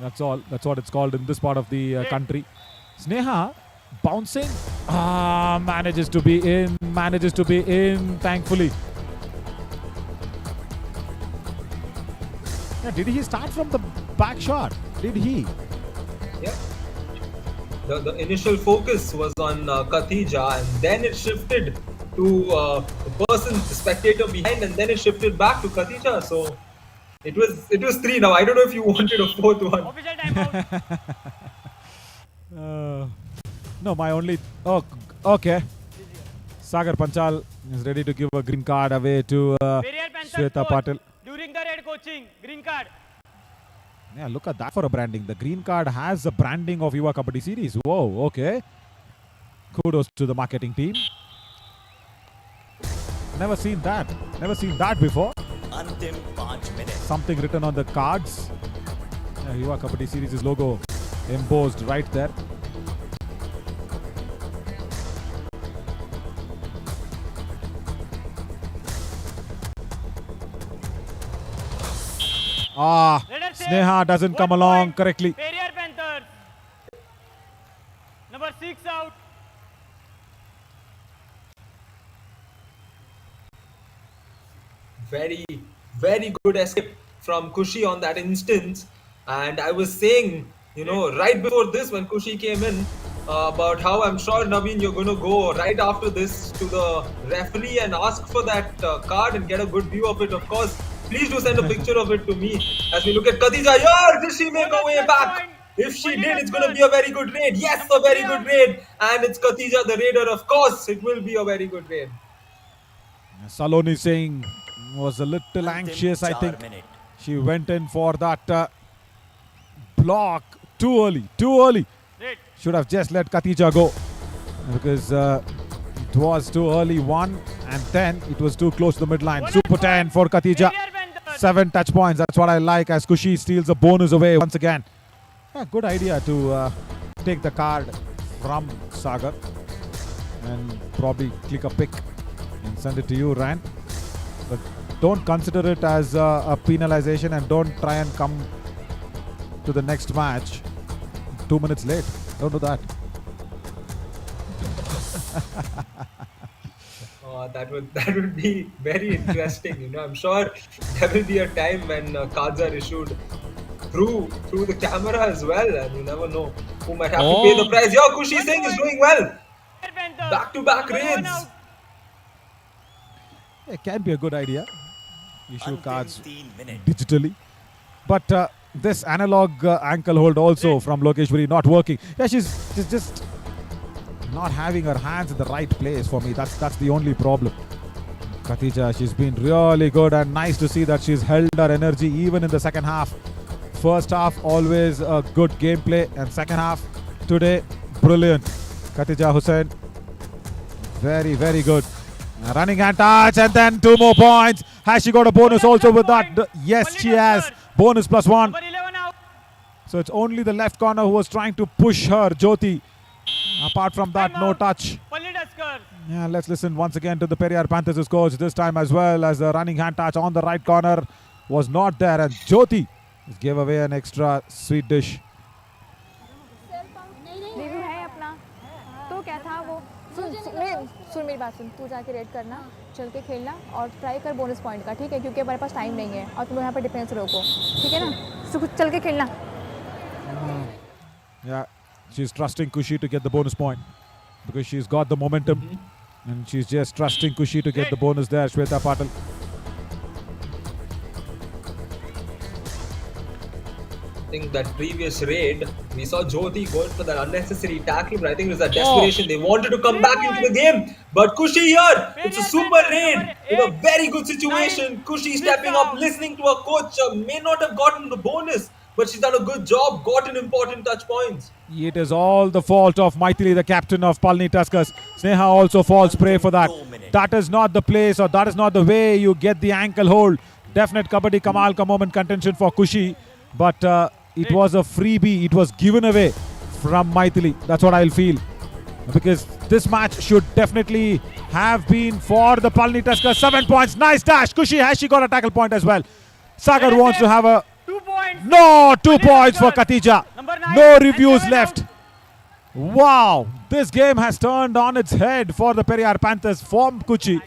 That's all. That's what it's called in this part of the country. Sneha bouncing. Manages to be in. Thankfully. Yeah, did he start from the back shot? Did he? Yeah. The initial focus was on Khatija, and then it shifted to the spectator behind, and then it shifted back to Khatija. So it was 3 now. I don't know if you wanted a 4th one. Official timeout. No, my only... Oh, okay. Sagar Panchal is ready to give a green card away to Shweta Patel. During the red coaching, green card. Yeah, look at that for a branding. The green card has the branding of Yuva Kabaddi series. Whoa, okay. Kudos to the marketing team. Never seen that. Never seen that before. Something written on the cards. Yeah, Yuva Kabaddi series' logo embossed right there. Sneha doesn't come along correctly. Periyar Panthers. Number 6 out. Very, very good escape from Kushi on that instance. And I was saying, right before this when Kushi came in, about how I'm sure, Naveen, you're going to go right after this to the referee and ask for that card and get a good view of it. Of course, please do send a picture of it to me as we look at Khatija. Yeah, did she make her way back? If she did, it's going to be a very good raid. Yes, a very good raid. And it's Khatija, the raider. Of course, it will be a very good raid. Saloni Singh was a little anxious, I think. She went in for that block too early. Should have just let Khatija go because it was too early, 1, and then it was too close to the midline. Super 10 for Khatija. 7 touch points. That's what I like as Kushi steals a bonus away once again. Yeah, good idea to take the card from Sagar and probably click a pick and send it to you, Ryan. But don't consider it as a penalization and don't try and come to the next match 2 minutes late. Don't do that. That would be very interesting. I'm sure there will be a time when cards are issued through the camera as well, and you never know who might have to pay the price. Yo, Kushi Singh is doing well. Panthers. Back-to-back Number 1 raids. out. It can be a good idea. Issue cards digitally. But this analog ankle hold also from Lokeshwari not working. Yeah, she's just not having her hands in the right place for me. That's the only problem. Khatija, she's been really good and nice to see that she's held her energy even in the second half. First half, always a good gameplay, and second half, today, brilliant. Khatija Hussain, very, very good. Running hand touch, and then 2 more points. Has she got a bonus also with that? Yes, she has. Bonus +1. Number 11 out. So it's only the left corner who was trying to push her, Jyoti. Apart from that, no touch. Palni Tuskers. Yeah, let's listen once again to the Periyar Panthers' coach. This time as well, as the running hand touch on the right corner was not there, and Jyoti gave away an extra sweet dish. Review है अपना तो क्या था वो सुन मेरी बात सुन तू जाके रेड करना चल के खेलना और ट्राई कर बोनस पॉइंट का ठीक है क्योंकि हमारे पास टाइम नहीं है और तुम यहाँ पर डिफेंस रोको ठीक है ना तो कुछ चल के खेलना Yeah, she's trusting Kushi to get the bonus point because she's got the momentum and she's just trusting Kushi to get the bonus there, Shweta Patil. I think that previous raid, we saw Jyoti going for that unnecessary tackle, but I think it was that desperation. They wanted to come back into the game, but Kushi here, it's a super raid in a very good situation. Kushi stepping up, listening to her coach, may not have gotten the bonus, but she's done a good job, gotten important touch points. It is all the fault of Maithili, the captain of Palni Tuskers. Sneha also falls prey for that. That is not the place, or that is not the way you get the ankle hold. Definite Kabaddi Kamal ka moment contention for Kushi, but it was a freebie. It was given away from Maithili. That's what I'll feel, because this match should definitely have been for the Palni Tuskers. 7 points, nice dash. Kushi, has she got a tackle point as well? Sagar wants to have a 2 points. no 2 points for Khatija. Number 9 No and reviews 7 left. out. Wow, this game has turned on its head for the Periyar Panthers from Kushi.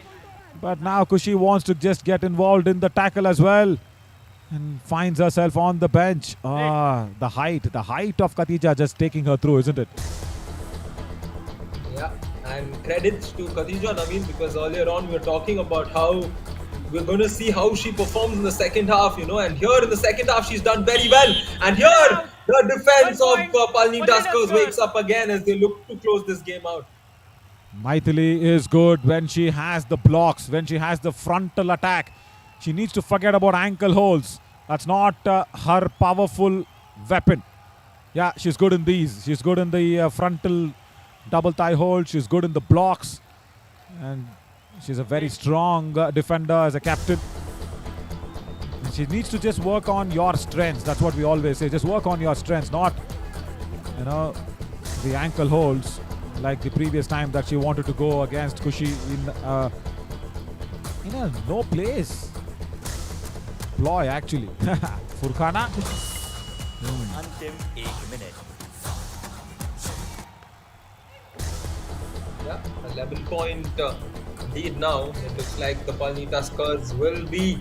But now Kushi wants to just get involved in the tackle as well and finds herself on the bench. The height of Khatija just taking her through, isn't it? Yeah, and credits to Khadija Naveen, because earlier on we were talking about how we're going to see how she performs in the second half, and here in the second half she's done very well. And here the defense of Palni Tuskers wakes up again as they look to close this game out. Maithili is good when she has the blocks, when she has the frontal attack. She needs to forget about ankle holds. That's not her powerful weapon. Yeah, she's good in these. She's good in the frontal double thigh hold. She's good in the blocks. And she's a very strong defender as a captain. And she needs to just work on your strengths. That's what we always say. Just work on your strengths, not, the ankle holds like the previous time that she wanted to go against Kushi in a no place ploy actually. Furkhana. अंतिम 1 minute. Yeah, 11-point lead now. It looks like the Palni Tuskers will be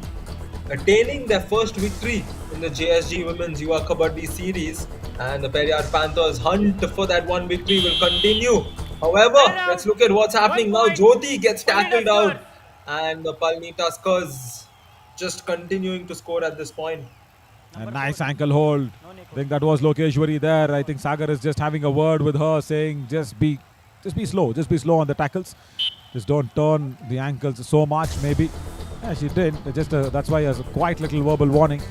attaining their first victory in the JSG Women's Yuva Kabaddi series, and the Periyar Panthers' hunt for that one victory will continue. However, let's look at what's happening now. Jyoti gets tackled out, and the Palni Tuskers just continuing to score at this point. A nice ankle hold. I think that was Lokeshwari there. I think Sagar is just having a word with her, saying just be slow. Just be slow on the tackles. Just don't turn the ankles so much, maybe. Yeah, she did. That's why there's a quite little verbal warning.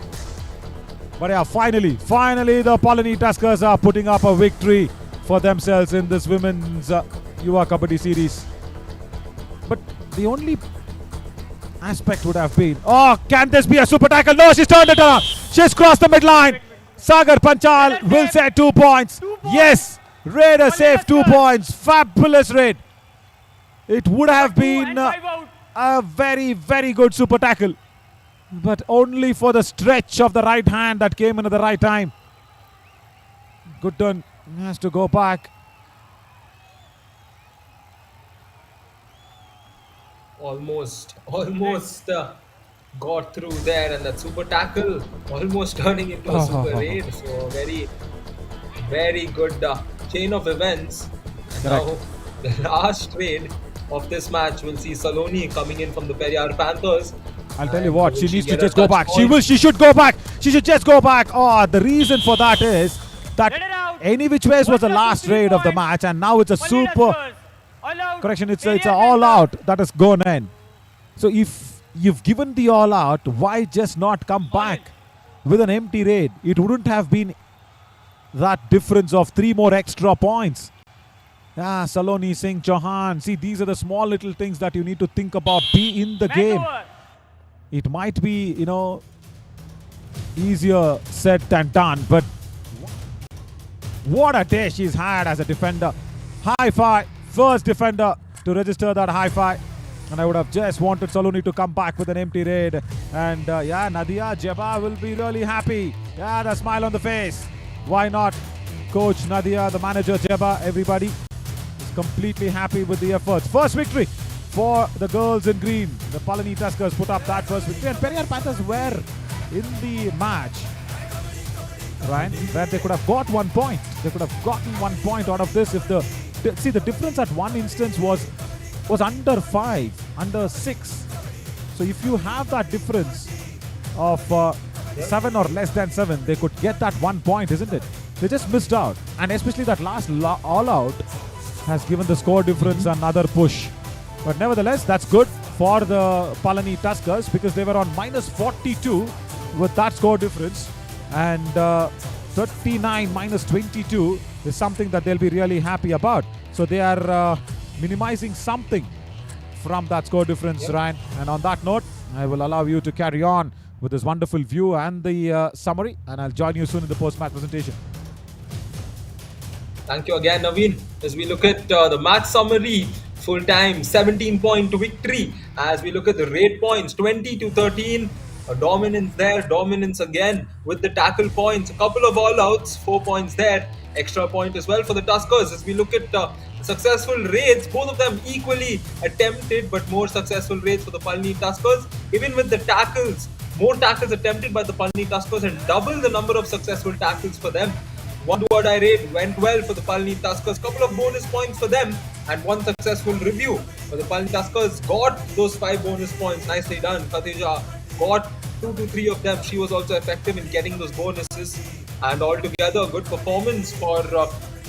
But yeah, finally, the Palni Tuskers are putting up a victory for themselves in this women's Yuva Kabaddi series. But the only aspect would have been, can this be a super tackle? No, she's turned it around. She's crossed the midline. Sagar Panchal will say 2 points. Yes, Raider saved 2 points. Fabulous raid. It would have been a very, very good super tackle, but only for the stretch of the right hand that came in at the right time. Gooden has to go back. Almost got through there, and that super tackle almost turning into a super raid. So very good chain of events. Correct. Now the last trade of this match will see Saloni coming in from the Periyar Panthers. I'll tell you what, she will needs to get a just go touch back. point? She should go back. She should just go back. Oh, the reason for that is that any which ways was the last raid of the match, and now it's a super correction. It's a all out that has gone in. So if you've given the all out, why just not come back with an empty raid? It wouldn't have been that difference of 3 more extra points. Yeah, Saloni, Singh, Chauhan. See, these are the small little things that you need to think about. Be in the game. It might be, easier said than done, but what a day she's had as a defender. High five. First defender to register that high five. And I would have just wanted Saloni to come back with an empty raid. And Nadia Jeba will be really happy. Yeah, the smile on the face. Why not? Coach Nadia, the manager Jeba, everybody is completely happy with the efforts. First victory for the girls in green. The Palani Tuskers put up that first victory. And Periyar Panthers were in the match, right, where they could have got 1 point. They could have gotten 1 point out of this if the difference at one instance was under 5, under 6. So if you have that difference of 7 or less than 7, they could get that 1 point, isn't it? They just missed out, and especially that last all out has given the score difference another push. But nevertheless, that's good for the Palani Tuskers because they were on minus 42 with that score difference, and 39 minus 22 is something that they'll be really happy about. So they are minimizing something from that score difference, Ryan. And on that note, I will allow you to carry on with this wonderful view and the summary, and I'll join you soon in the post-match presentation. Thank you again, Naveen. As we look at the match summary, full time 17-point victory. As we look at the raid points, 20-13. A dominance there, dominance again with the tackle points. A couple of all-outs, 4 points there. Extra point as well for the Tuskers. As we look at successful raids, both of them equally attempted, but more successful raids for the Palani Tuskers. Even with the tackles, more tackles attempted by the Palani Tuskers and double the number of successful tackles for them. 1 do-or-die raid went well for the Palani Tuskers. Couple of bonus points for them and 1 successful review. For the Palani Tuskers got those 5 bonus points. Nicely done. Khatija got 2 to 3 of them. She was also effective in getting those bonuses. And altogether, a good performance for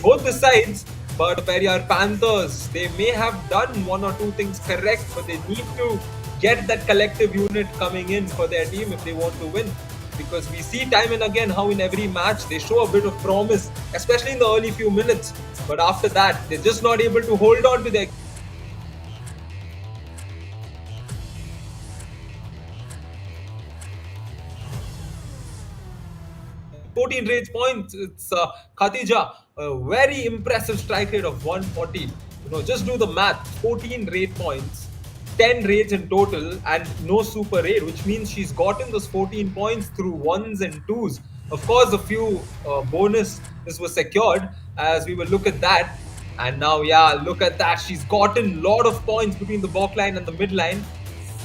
both the sides. But the Periyar Panthers, they may have done 1 or 2 things correct, but they need to get that collective unit coming in for their team if they want to win. Because we see time and again how in every match they show a bit of promise, especially in the early few minutes. But after that, they're just not able to hold on to their 14 raids points. It's Khatija, a very impressive strike rate of 140. Just do the math. 14 raid points, 10 raids in total, and no super raid, which means she's gotten those 14 points through 1s and 2s. Of course, a few bonuses were secured as we will look at that. And now, look at that. She's gotten a lot of points between the back line and the mid line.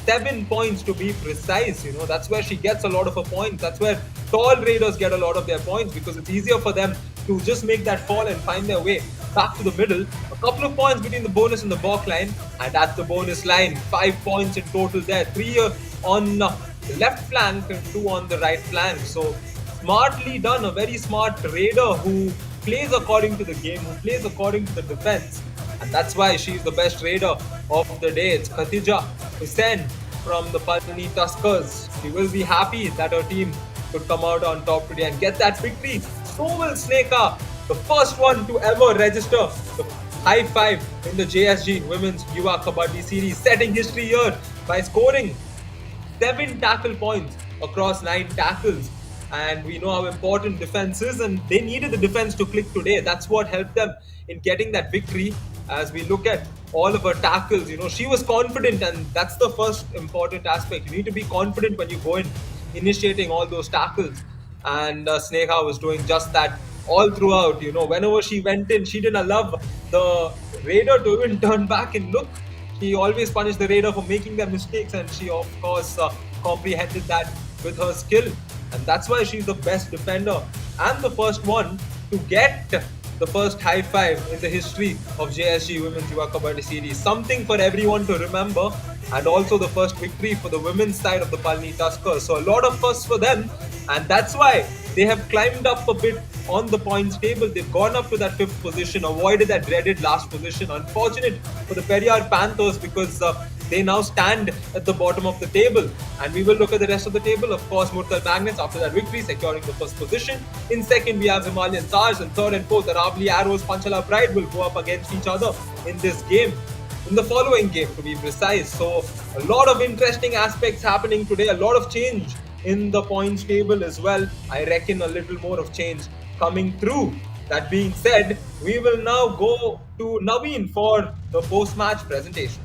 7 points to be precise. That's where she gets a lot of her points. That's where tall raiders get a lot of their points, because it's easier for them to just make that fall and find their way back to the middle. A couple of points between the bonus and the back line, and at the bonus line, 5 points in total there. 3 on the left flank and 2 on the right flank. So smartly done. A very smart raider who plays according to the game, who plays according to the defense. And that's why she's the best raider of the day. It's Khatija Hussain from the Palani Tuskers. She will be happy that her team could come out on top today and get that victory. So will Sneka, the first one to ever register the high 5 in the JSG Women's Yuva Kabaddi Series, setting history here by scoring 7 tackle points across 9 tackles. and we know how important defense is, and they needed the defense to click today. That's what helped them in getting that victory. As we look at all of her tackles, she was confident, and that's the first important aspect. You need to be confident when you go in, initiating all those tackles. And Sneha was doing just that all throughout. Whenever she went in, she didn't allow the Raider to even turn back and look. She always punished the Raider for making their mistakes, and she, of course, comprehended that with her skill. And that's why she's the best defender and the first one to get the first high five in the history of JSG Women's Yuva Kabaddi Series. Something for everyone to remember, and also the first victory for the women's side of the Palni Tuskers. So a lot of fuss for them, and that's why they have climbed up a bit on the points table. They've gone up to that 5th position, avoided that dreaded last position. Unfortunate for the Periyar Panthers, because they now stand at the bottom of the table. And we will look at the rest of the table. Of course, Murtal Magnets, after that victory, securing the 1st position. In 2nd, we have Himalayan Stars. And 3rd and 4th, Aravali Arrows, Panchala Pride will go up against each other in this game. In the following game, to be precise. So, a lot of interesting aspects happening today. A lot of change in the points table as well. I reckon a little more of change coming through. That being said, we will now go to Naveen for the post-match presentation.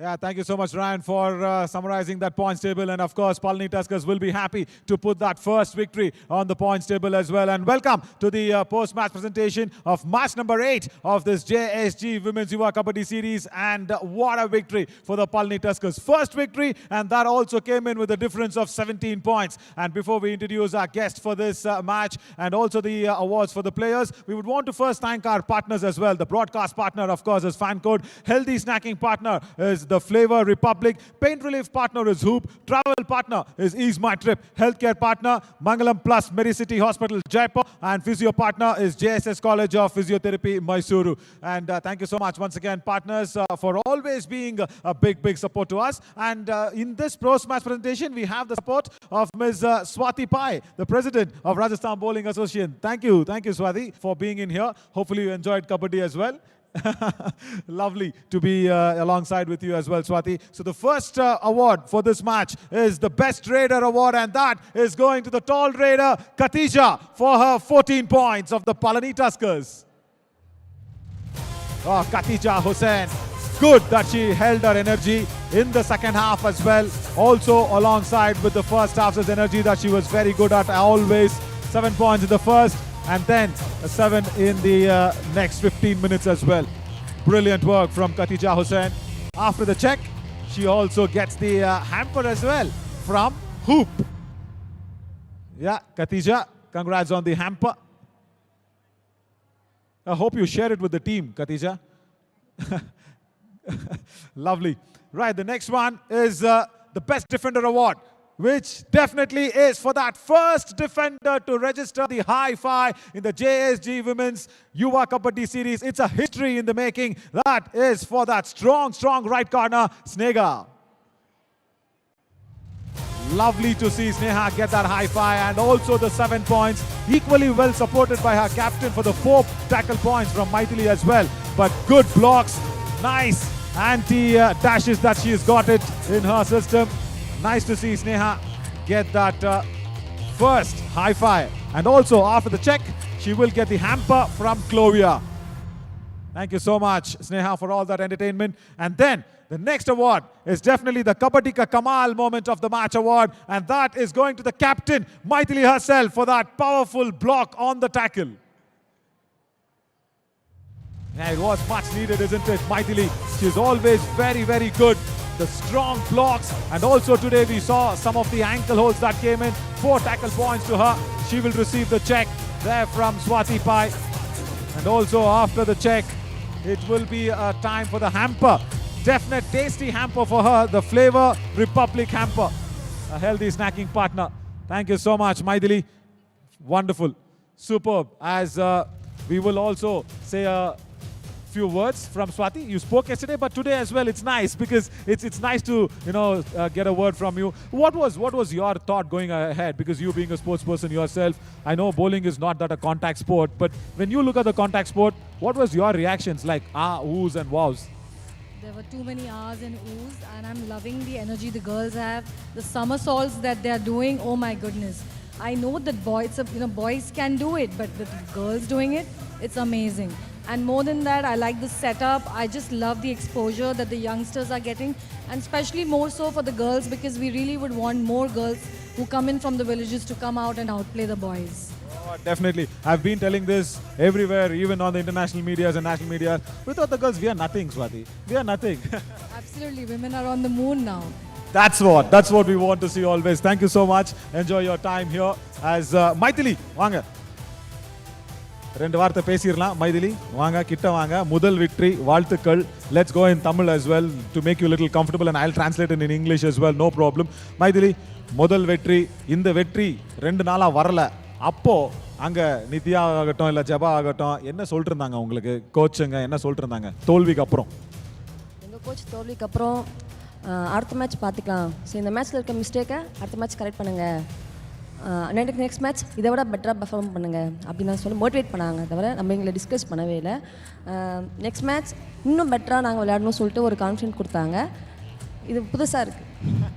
Yeah, thank you so much, Ryan, for summarizing that points table. And of course, Palni Tuskers will be happy to put that first victory on the points table as well. And welcome to the post-match presentation of match number 8 of this JSG Women's Yuva Kabaddi Series. And what a victory for the Palni Tuskers. First victory, and that also came in with a difference of 17 points. And before we introduce our guest for this match and also the awards for the players, we would want to first thank our partners as well. The broadcast partner, of course, is Fan Code. Healthy snacking partner is the Flavor Republic. Pain relief partner is Hoop. Travel partner is Ease My Trip. Healthcare partner Mangalam Plus Medicity Hospital Jaipur. And physio partner is JSS College of Physiotherapy Mysuru. And thank you so much once again, partners, for always being a big support to us. And in this post-match presentation, we have the support of Ms. Swati Pai, the president of Rajasthan Bowling Association. Thank you, Swati, for being in here. Hopefully you enjoyed Kabaddi as well. Lovely to be alongside with you as well, Swati. So the first award for this match is the Best Raider Award, and that is going to the tall raider, Khatija, for her 14 points of the Palani Tuskers. Oh, Khatija Hussain. Good that she held her energy in the second half as well. Also alongside with the first half's energy that she was very good at always. 7 points in the first, and then a 7 in the next 15 minutes as well. Brilliant work from Khatija Hussain. After the check, she also gets the hamper as well from Hoop. Yeah, Khatija, congrats on the hamper. I hope you share it with the team, Khatija. Lovely. Right, the next one is the Best Defender Award, which definitely is for that first defender to register the high five in the JSG Women's Yuva Kabaddi Series. It's a history in the making. That is for that strong right corner, Sneha. Lovely to see Sneha get that high five, and also the 7 points. Equally well supported by her captain for the 4 tackle points from Maithili as well. But good blocks, nice anti-dashes that she's got it in her system. Nice to see Sneha get that first high five. And also after the check, she will get the hamper from Clovia. Thank you so much, Sneha, for all that entertainment. And then the next award is definitely the Kabaddi Ka Kamal Moment of the Match award. And that is going to the captain, Maithili herself, for that powerful block on the tackle. Yeah, it was much needed, isn't it? Maithili, she's always very good. The strong blocks, and also today we saw some of the ankle holds that came in. 4 tackle points to her. She will receive the check there from Swati Pai. And also after the check, it will be a time for the hamper. Definite tasty hamper for her, the Flavor Republic hamper. A healthy snacking partner. Thank you so much, Maithili. Wonderful. Superb. As we will also say a few words from Swati. You spoke yesterday, but today as well, it's nice because it's nice to get a word from you. What was your thought going ahead? Because you being a sports person yourself, I know bowling is not that a contact sport, but when you look at the contact sport, what was your reactions like? Oohs and wows. There were too many hours and oohs, and I'm loving the energy the girls have, the somersaults that they are doing. Oh my goodness! I know that boys can do it, but with girls doing it, it's amazing. And more than that, I like the setup. I just love the exposure that the youngsters are getting, and especially more so for the girls, because we really would want more girls who come in from the villages to come out and outplay the boys. Oh, definitely. I've been telling this everywhere, even on the international medias and national media. Without the girls, we are nothing, Swati. We are nothing. Absolutely, women are on the moon now. That's what we want to see always. Thank you so much. Enjoy your time here. As Maithili, வாங்க. ரெண்டு வார்த்தை பேசிரலாம். மைதிலி வாங்க, கிட்ட வாங்க. முதல் வெற்றி வாழ்த்துக்கள். Let's go in Tamil as well to make you a little comfortable, and I'll translate it in English as well, no problem. Maithili, முதல் வெற்றி. இந்த வெற்றி 2 நாளா வரல. அப்போ அங்க நித்யா ஆகட்டும் இல்ல ஜபா ஆகட்டும் என்ன சொல்லிட்டு இருந்தாங்க உங்களுக்கு? கோச்சுங்க என்ன சொல்லிட்டு இருந்தாங்க தோல்விக்கு அப்புறம்? எங்கள் கோச் தோல்விக்கு அப்புறம் அடுத்த மேட்ச் பார்த்துக்கலாம், சரி இந்த மேட்ச்சில் இருக்க மிஸ்டேக்கை அடுத்த மேட்ச் கரெக்ட் பண்ணுங்கள், நெக்ஸ்ட் மேட்ச் இதை விட பெட்டராக பெர்ஃபார்ம் பண்ணுங்கள் அப்படின்னு சொல்லி மோட்டிவேட் பண்ணாங்க. தவிர நம்ம எங்களை டிஸ்கஸ் பண்ணவே இல்லை. நெக்ஸ்ட் மேட்ச் இன்னும் பெட்டராக நாங்கள் விளையாடணும்னு சொல்லிட்டு ஒரு கான்ஃபிடென்ட் கொடுத்தாங்க. இது புதுசாக இருக்குது.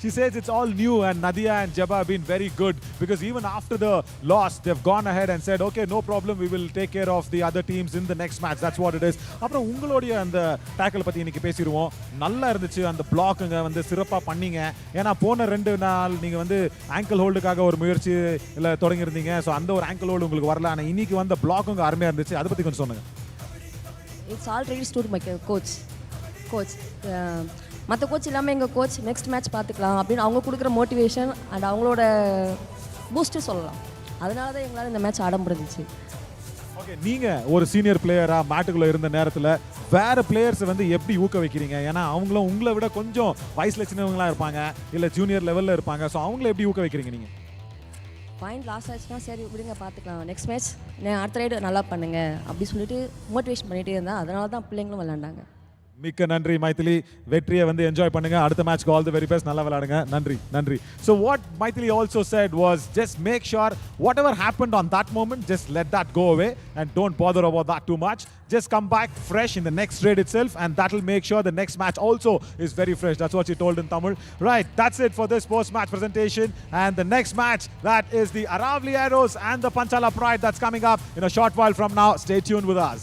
She says it's all new, and Nadia and Jabba have been very good, because even after the loss they've gone ahead and said okay, no problem, we will take care of the other teams in the next match. That's what it is. அப்புறம் உங்களுடைய அந்த tackle பத்தி இன்னைக்கு பேசிடுவோம். நல்லா இருந்துச்சு அந்த பிளாக்குங்க வந்து சிறப்பா பண்ணீங்க. ஏன்னா போன 2 நாள் நீங்க வந்து ஆங்கிள் ஹோல்டுக்காக ஒரு முயற்சி இல்ல தொடங்கி இருந்தீங்க. ஸோ அந்த ஒரு ஆங்கிள் ஹோல்டு உங்களுக்கு வரல. ஆனால் இன்னைக்கு வந்த பிளாக்குங்க அருமையா இருந்துச்சு. அதை பத்தி கொஞ்சம் சொல்லுங்க. It's already stood my coach மற்ற கோச் இல்லாமல் எங்கள் கோச் நெக்ஸ்ட் மேட்ச் பார்த்துக்கலாம் அப்படின்னு அவங்க கொடுக்குற மோட்டிவேஷன் அண்ட் அவங்களோட பூஸ்ட்டு சொல்லலாம். அதனால தான் எங்களால் இந்த மேட்ச் ஆட முடிஞ்சிச்சு. ஓகே, நீங்கள் ஒரு சீனியர் பிளேயராக மேட்டுக்குள்ளே இருந்த நேரத்தில் வேறு பிளேயர்ஸை வந்து எப்படி ஊக்க வைக்கிறீங்க? ஏன்னா அவங்களும் உங்களை விட கொஞ்சம் வயசில் சின்னவங்களாக இருப்பாங்க, இல்லை ஜூனியர் லெவலில் இருப்பாங்க. ஸோ அவங்கள எப்படி ஊக்க வைக்கிறீங்க நீங்கள்? பாயிண்ட் லாஸ் ஆச்சுன்னா சரி விடுங்க பார்த்துக்கலாம், நெக்ஸ்ட் மேட்ச் அடுத்த ரைடு நல்லா பண்ணுங்க அப்படி சொல்லிட்டு மோட்டிவேஷன் பண்ணிகிட்டே இருந்தேன். அதனால தான் பிள்ளைங்களும் விளாண்டாங்க. மிக்க நன்றி மைதிலி. வெற்றியை வந்து என்ஜாய் பண்ணுங்க. அடுத்த மேட்ச்க்கு ஆல் தி வெரி பெஸ்ட். நல்லா விளையாடுங்க. நன்றி. So what Maithili also said was just make sure whatever happened on that moment, just let that go away and don't bother about that too much. Just come back fresh in the next raid itself, and that will make sure the next match also is very fresh. That's what she told in Tamil. Right, that's it for this post-match presentation. And the next match, that is the Aravali Arrows and the Panchala Pride, that's coming up in a short while from now. Stay tuned with us.